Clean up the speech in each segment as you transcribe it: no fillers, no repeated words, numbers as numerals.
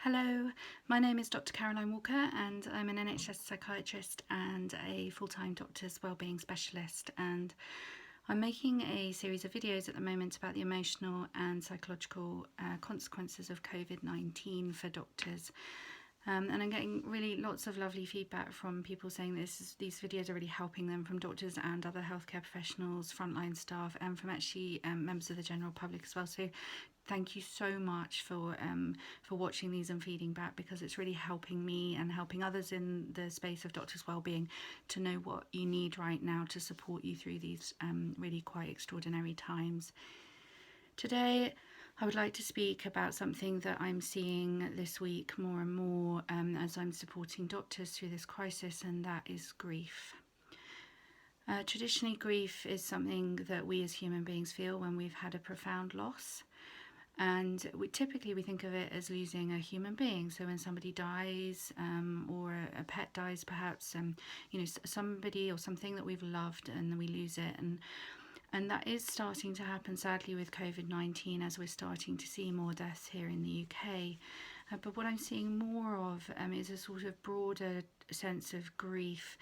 Hello, my name is Dr. Caroline Walker and I'm an NHS psychiatrist and a full-time doctor's wellbeing specialist, and I'm making a series of videos at the moment about the emotional and psychological consequences of COVID-19 for doctors. And I'm getting really lots of lovely feedback from people saying these videos are really helping them, from doctors and other healthcare professionals, frontline staff, and from actually members of the general public as well. So thank you so much for watching these and feeding back, because it's really helping me and helping others in the space of doctors' wellbeing to know what you need right now to support you through these really quite extraordinary times. Today I would like to speak about something that I'm seeing this week more and more as I'm supporting doctors through this crisis, and that is grief. Traditionally, grief is something that we as human beings feel when we've had a profound loss. And we typically think of it as losing a human being. So when somebody dies, or a pet dies, perhaps, somebody or something that we've loved, and then we lose it. And that is starting to happen, sadly, with COVID-19, as we're starting to see more deaths here in the UK. But what I'm seeing more of is a sort of broader sense of grief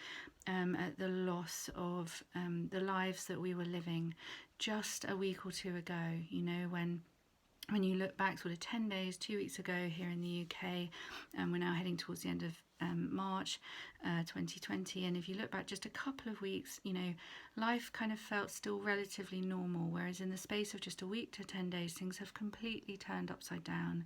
at the loss of the lives that we were living just a week or two ago. You know, when you look back sort of 10 days, 2 weeks ago here in the UK, and we're now heading towards the end of March 2020, and if you look back just a couple of weeks, you know, life kind of felt still relatively normal, whereas in the space of just a week to 10 days, things have completely turned upside down,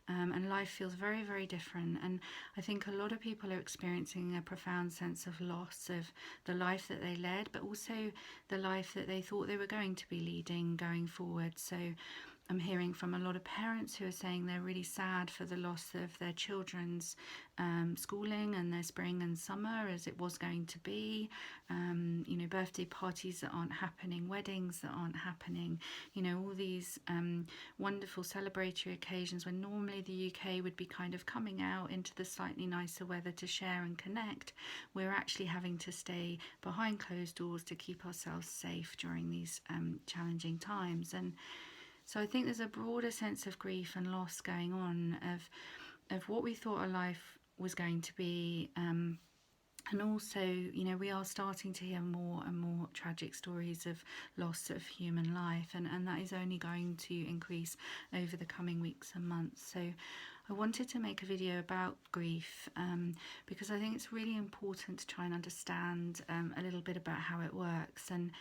and life feels very, very different. And I think a lot of people are experiencing a profound sense of loss of the life that they led, but also the life that they thought they were going to be leading going forward. So I'm hearing from a lot of parents who are saying they're really sad for the loss of their children's schooling and their spring and summer as it was going to be. Birthday parties that aren't happening, weddings that aren't happening, all these wonderful celebratory occasions when normally the UK would be kind of coming out into the slightly nicer weather to share and connect. We're actually having to stay behind closed doors to keep ourselves safe during these challenging times. And so I think there's a broader sense of grief and loss going on of what we thought our life was going to be. And also, we are starting to hear more and more tragic stories of loss of human life, and that is only going to increase over the coming weeks and months. So I wanted to make a video about grief because I think it's really important to try and understand a little bit about how it works. And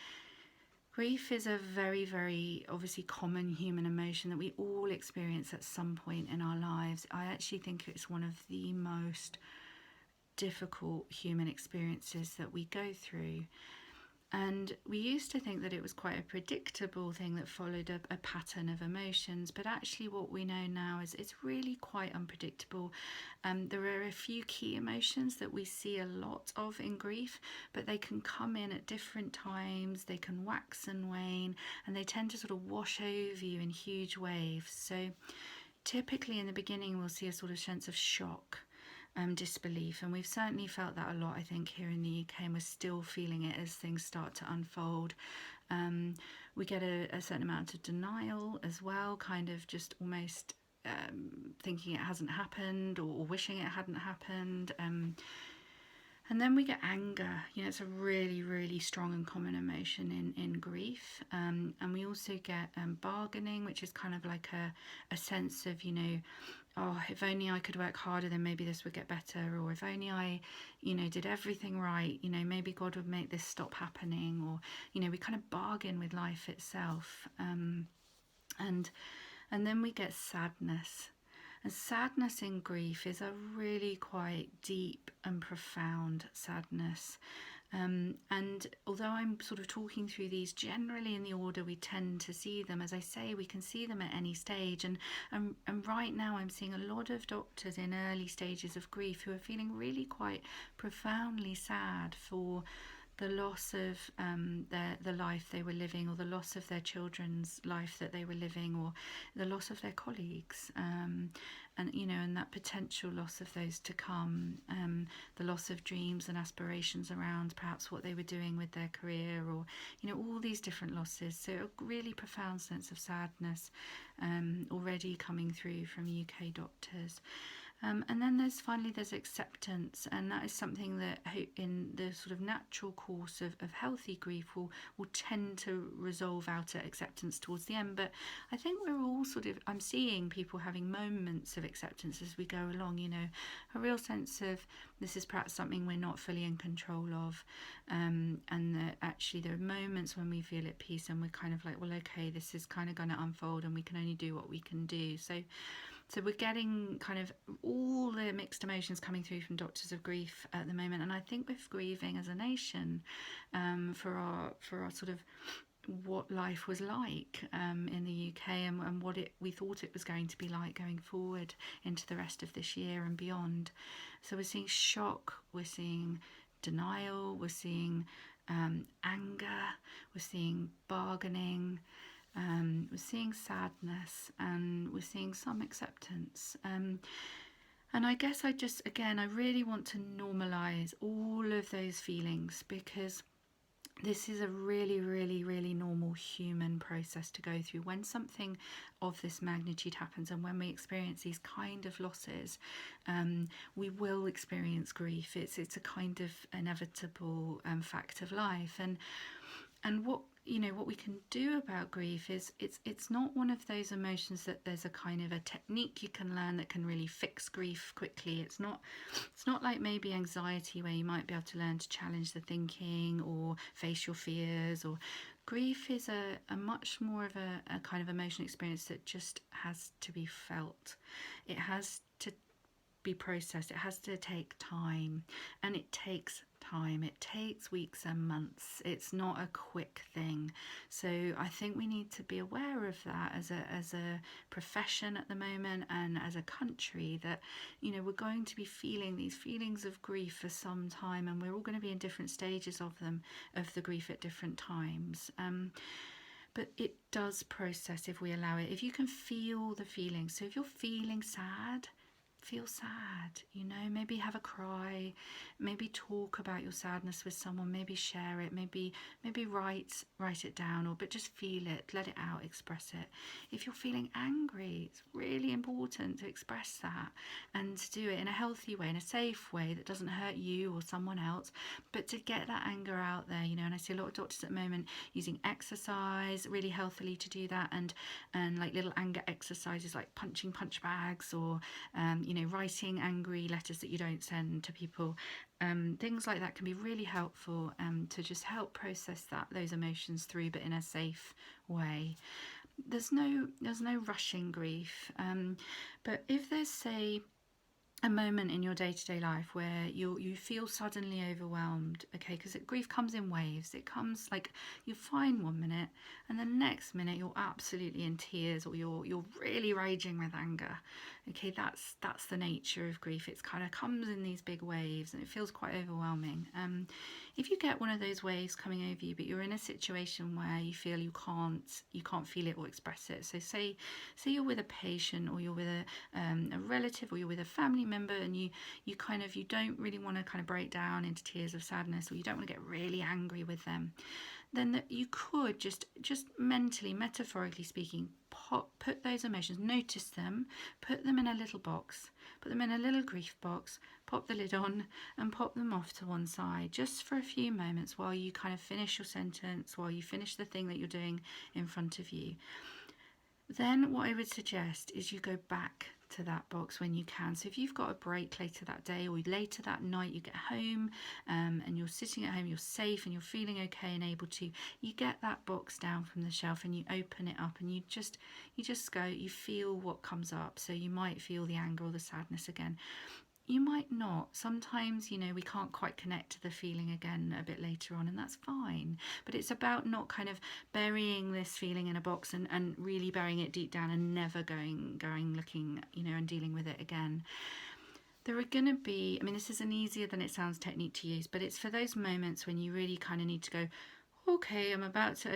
grief is a very, very obviously common human emotion that we all experience at some point in our lives. I actually think it's one of the most difficult human experiences that we go through. And we used to think that it was quite a predictable thing that followed a pattern of emotions, but actually what we know now is it's really quite unpredictable. There are a few key emotions that we see a lot of in grief, but they can come in at different times, they can wax and wane, and they tend to sort of wash over you in huge waves. So typically in the beginning we'll see a sort of sense of shock, disbelief, and we've certainly felt that a lot, I think, here in the UK, and we're still feeling it as things start to unfold. We get a certain amount of denial as well, kind of just almost thinking it hasn't happened or wishing it hadn't happened. And then we get anger. It's a really, really strong and common emotion in grief. And we also get bargaining, which is kind of like a sense of, oh, if only I could work harder, then maybe this would get better. Or if only I, did everything right, maybe God would make this stop happening. Or, we kind of bargain with life itself. And then we get sadness. And sadness in grief is a really quite deep and profound sadness. And although I'm sort of talking through these generally in the order we tend to see them, as I say, we can see them at any stage. And right now I'm seeing a lot of doctors in early stages of grief who are feeling really quite profoundly sad for the loss of the life they were living, or the loss of their children's life that they were living, or the loss of their colleagues, and that potential loss of those to come, the loss of dreams and aspirations around perhaps what they were doing with their career, or all these different losses. So a really profound sense of sadness already coming through from UK doctors. And then there's acceptance, and that is something that in the sort of natural course of healthy grief will tend to resolve out at acceptance towards the end. But I think we're all I'm seeing people having moments of acceptance as we go along, a real sense of this is perhaps something we're not fully in control of, and that actually there are moments when we feel at peace and we're kind of like, well, okay, this is kind of going to unfold and we can only do what we can do. So we're getting kind of all the mixed emotions coming through from doctors of grief at the moment, and I think with grieving as a nation, for our sort of what life was like in the UK, and what we thought it was going to be like going forward into the rest of this year and beyond. So we're seeing shock, we're seeing denial, we're seeing anger, we're seeing bargaining. We're seeing sadness, and we're seeing some acceptance. And I guess I really want to normalise all of those feelings, because this is a really, really, really normal human process to go through. When something of this magnitude happens, and when we experience these kind of losses, we will experience grief. It's a kind of inevitable fact of life. And what we can do about grief is it's not one of those emotions that there's a kind of a technique you can learn that can really fix grief quickly. It's not like maybe anxiety, where you might be able to learn to challenge the thinking or face your fears. Or grief is a much more of a kind of emotional experience that just has to be felt. It has to be processed. It has to take time, and it takes time. It takes weeks and months. It's not a quick thing. So I think we need to be aware of that as a profession at the moment, and as a country, that we're going to be feeling these feelings of grief for some time, and we're all going to be in different stages of the grief at different times. But it does process if we allow it. If you can feel the feelings. So if you're feeling sad, feel sad, maybe have a cry, maybe talk about your sadness with someone, maybe share it, maybe write it down, but just feel it, let it out, express it. If you're feeling angry, it's really important to express that, and to do it in a healthy way, in a safe way that doesn't hurt you or someone else, but to get that anger out there, and I see a lot of doctors at the moment using exercise really healthily to do that, and like little anger exercises like punching punch bags, or writing angry letters that you don't send to people. Things like that can be really helpful to just help process those emotions through, but in a safe way. There's no rushing grief, but if there's, say, a moment in your day-to-day life where you feel suddenly overwhelmed, okay, because grief comes in waves. It comes like you're fine one minute, and the next minute you're absolutely in tears, or you're really raging with anger. Okay, that's the nature of grief. It's kind of comes in these big waves, and it feels quite overwhelming. If you get one of those waves coming over you, but you're in a situation where you feel you can't feel it or express it. So say you're with a patient, or you're with a relative, or you're with a family member, and you don't really want to kind of break down into tears of sadness, or you don't want to get really angry with them, then you could just mentally, metaphorically speaking, put those emotions, notice them, put them in a little box, put them in a little grief box, pop the lid on, and pop them off to one side, just for a few moments while you kind of finish your sentence, while you finish the thing that you're doing in front of you. Then what I would suggest is you go back to that box when you can. So if you've got a break later that day, or later that night, you get home and you're sitting at home, you're safe and you're feeling okay and able to, you get that box down from the shelf and you open it up, and you just go, you feel what comes up. So you might feel the anger or the sadness again. You might not. Sometimes, we can't quite connect to the feeling again a bit later on, and that's fine. But it's about not kind of burying this feeling in a box and really burying it deep down and never going looking, and dealing with it again. There are going to be, this is an easier than it sounds technique to use, but it's for those moments when you really kind of need to go, okay, I'm about to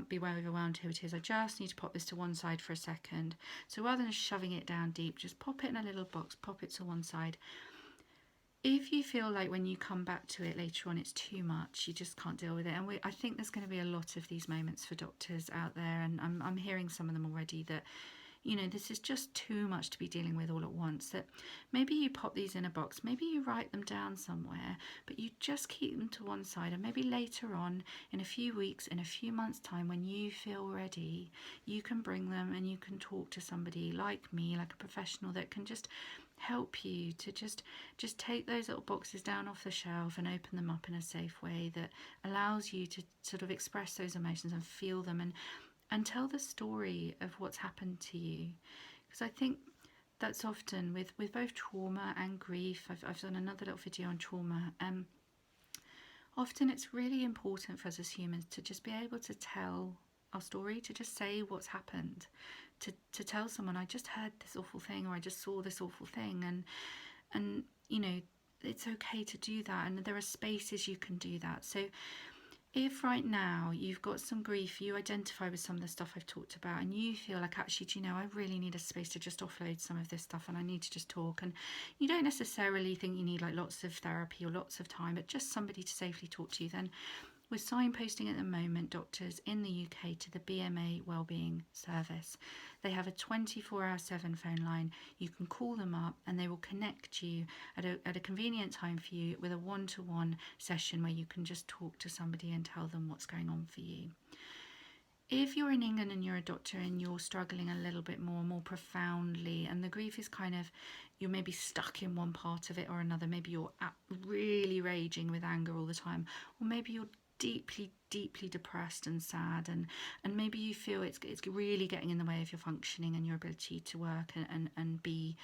be overwhelmed, here it is. I just need to pop this to one side for a second. So rather than shoving it down deep, just pop it in a little box, pop it to one side. If you feel like when you come back to it later on, it's too much, you just can't deal with it. And I think there's going to be a lot of these moments for doctors out there, and I'm hearing some of them already, that you know, this is just too much to be dealing with all at once, that maybe you pop these in a box, maybe you write them down somewhere, but you just keep them to one side, and maybe later on, in a few weeks, in a few months' time, when you feel ready, you can bring them and you can talk to somebody like me, like a professional, that can just help you to just take those little boxes down off the shelf and open them up in a safe way that allows you to sort of express those emotions and feel them, and tell the story of what's happened to you. Because I think that's often with both trauma and grief. I've done another little video on trauma. Often it's really important for us as humans to just be able to tell our story, to just say what's happened, to tell someone, I just heard this awful thing, or I just saw this awful thing, and you know, it's okay to do that, and there are spaces you can do that. So if right now you've got some grief, you identify with some of the stuff I've talked about, and you feel like, actually, do you know, I really need a space to just offload some of this stuff, and I need to just talk, and you don't necessarily think you need like lots of therapy or lots of time, but just somebody to safely talk to you, then we're signposting at the moment doctors in the UK to the BMA Wellbeing Service. They have a 24/7 phone line. You can call them up and they will connect you at a convenient time for you with a one-to-one session where you can just talk to somebody and tell them what's going on for you. If you're in England and you're a doctor and you're struggling a little bit more profoundly, and the grief is kind of, you're maybe stuck in one part of it or another, maybe you're really raging with anger all the time, or maybe you're deeply depressed and sad, and maybe you feel it's really getting in the way of your functioning and your ability to work and be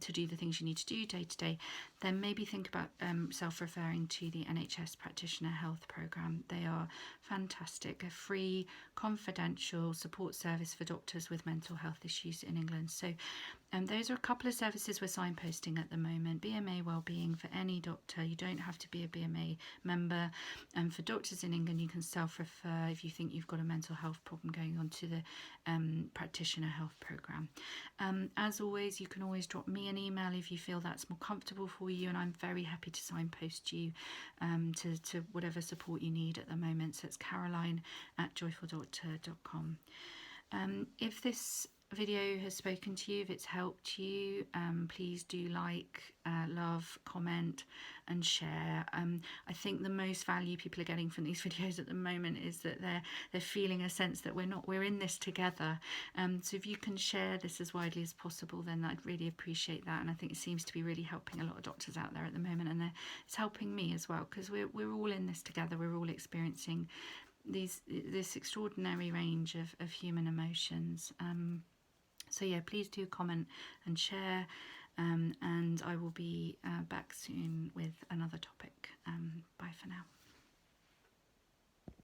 to do the things you need to do day to day, then maybe think about self-referring to the NHS Practitioner Health Programme. They are fantastic, a free, confidential support service for doctors with mental health issues in England. So those are a couple of services we're signposting at the moment. BMA Wellbeing for any doctor. You don't have to be a BMA member. And for doctors in England, you can self-refer if you think you've got a mental health problem going on to the Practitioner Health Programme. As always, you can always drop me an email if you feel that's more comfortable for you, and I'm very happy to signpost you to whatever support you need at the moment. So it's caroline@joyfuldoctor.com. If this video has spoken to you, if it's helped you, please do like, love, comment and share. I think the most value people are getting from these videos at the moment is that they're feeling a sense that we're in this together. So if you can share this as widely as possible, then I'd really appreciate that. And I think it seems to be really helping a lot of doctors out there at the moment, and it's helping me as well, because we're all in this together. We're all experiencing this extraordinary range of human emotions. So yeah, please do comment and share, and I will be back soon with another topic.